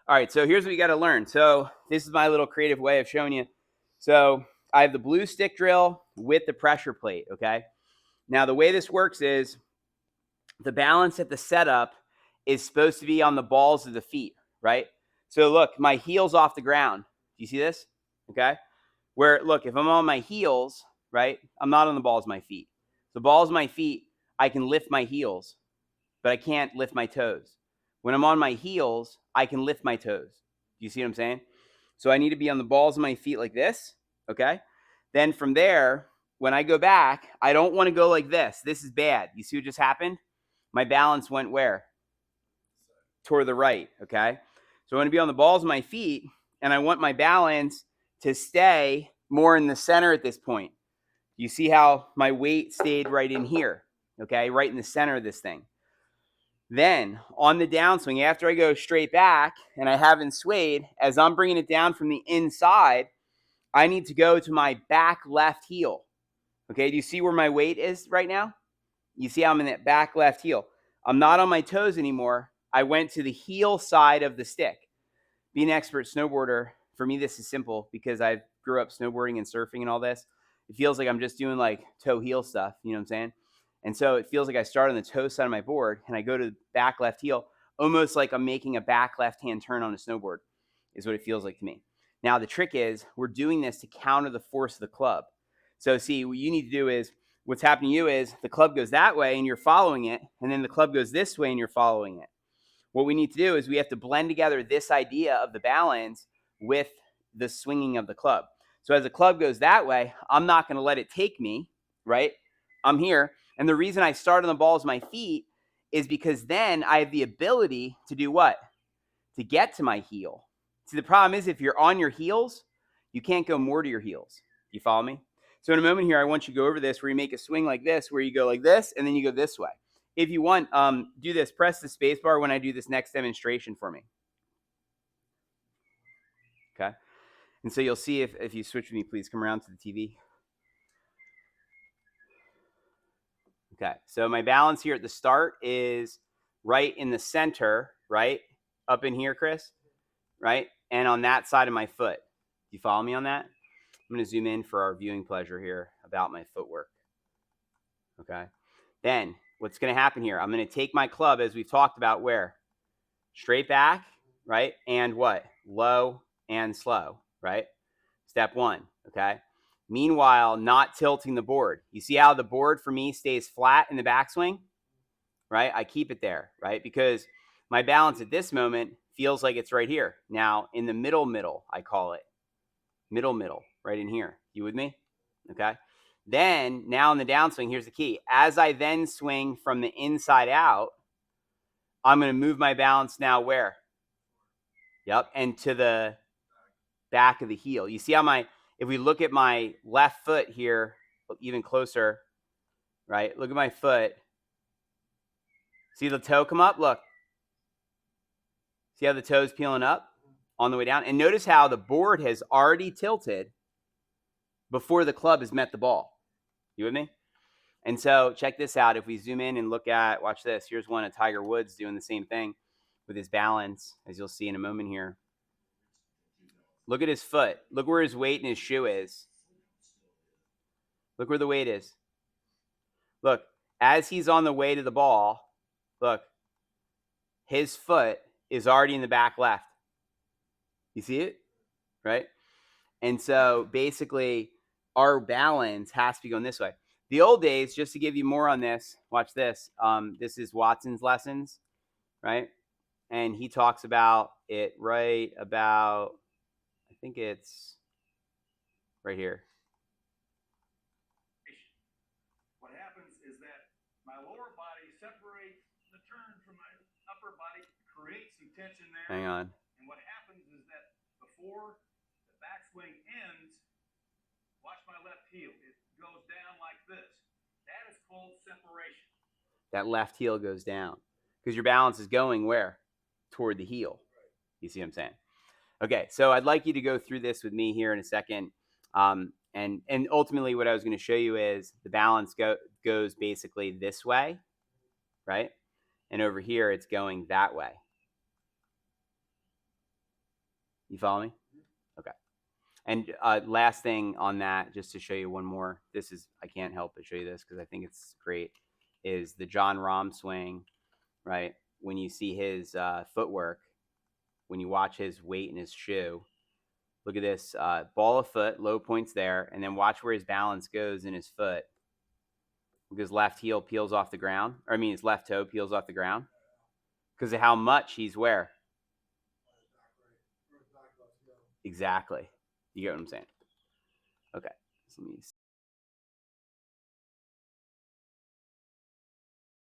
All right, so here's what you got to learn. So this is my little creative way of showing you. So I have the blue stick drill with the pressure plate, okay? Now the way this works is the balance at the setup is supposed to be on the balls of the feet, right? So look, my heel's off the ground. Do you see this? Okay? Where, look, if I'm on my heels, right, I'm not on the balls of my feet. The balls of my feet, I can lift my heels, but I can't lift my toes. When I'm on my heels, I can lift my toes. Do you see what I'm saying? So I need to be on the balls of my feet like this, okay? Then from there, when I go back, I don't want to go like this. This is bad. You see what just happened? My balance went where? Toward the right, okay? So I want to be on the balls of my feet, and I want my balance to stay more in the center at this point. You see how my weight stayed right in here, okay? Right in the center of this thing. Then on the downswing, after I go straight back and I haven't swayed, as I'm bringing it down from the inside, I need to go to my back left heel. Okay, do you see where my weight is right now? You see how I'm in that back left heel. I'm not on my toes anymore. I went to the heel side of the stick. Being an expert snowboarder, for me, this is simple because I grew up snowboarding and surfing and all this. It feels like I'm just doing like toe heel stuff. You know what I'm saying? And so it feels like I start on the toe side of my board and I go to the back left heel, almost like I'm making a back left hand turn on a snowboard, is what it feels like to me. Now, the trick is we're doing this to counter the force of the club. So, see, what you need to do is what's happening to you is the club goes that way and you're following it, and then the club goes this way and you're following it. What we need to do is we have to blend together this idea of the balance with the swinging of the club. So as the club goes that way, I'm not going to let it take me, right? I'm here. And the reason I start on the balls of my feet is because then I have the ability to do what? To get to my heel. See, the problem is if you're on your heels, you can't go more to your heels. You follow me? So in a moment here, I want you to go over this where you make a swing like this, where you go like this, and then you go this way. If you want, do this. Press the space bar when I do this next demonstration for me. Okay? And so you'll see if you switch with me, please come around to the TV. Okay, so my balance here at the start is right in the center, right? Up in here, Chris, right? And on that side of my foot. Do you follow me on that? I'm going to zoom in for our viewing pleasure here about my footwork. Okay. Then what's going to happen here? I'm going to take my club, as we've talked about, where? Straight back, right? And what? Low and slow, right? Step one, okay? Meanwhile, not tilting the board. You see how the board for me stays flat in the backswing, right? I keep it there, right? Because my balance at this moment feels like it's right here. Now, in the middle, I call it. Middle, right in here. You with me? Okay. Then, now in the downswing, here's the key. As I then swing from the inside out, I'm going to move my balance now where? Yep. And to the back of the heel. You see how if we look at my left foot here, even closer, right? Look at my foot. See the toe come up? Look. See how the toe's peeling up on the way down? And notice how the board has already tilted before the club has met the ball. You with me? And so check this out. If we zoom in and look at, watch this. Here's one of Tiger Woods doing the same thing with his balance, as you'll see in a moment here. Look at his foot. Look where his weight in his shoe is. Look where the weight is. Look, as he's on the way to the ball, look, his foot is already in the back left. You see it? Right? And so basically, our balance has to be going this way. The old days, just to give you more on this, watch this. This is Watson's lessons, right? And he talks about it right about, I think it's right here. What happens is that my lower body separates the turn from my upper body, creates some tension there. Hang on. And what happens is that before the backswing ends, watch my left heel. It goes down like this. That is called separation. That left heel goes down because your balance is going where? Toward the heel. You see what I'm saying? Okay, so I'd like you to go through this with me here in a second. And ultimately what I was going to show you is the balance goes basically this way, right? And over here it's going that way. You follow me? Okay. And last thing on that, just to show you one more. This is, I can't help but show you this because I think it's great. Is the John Rahm swing, right? When you see his footwork, when you watch his weight in his shoe, look at this ball of foot, low points there, and then watch where his balance goes in his foot. Because left heel peels off the ground, or I mean, his left toe peels off the ground because of how much he's where. Exactly. You get what I'm saying? Okay. So let me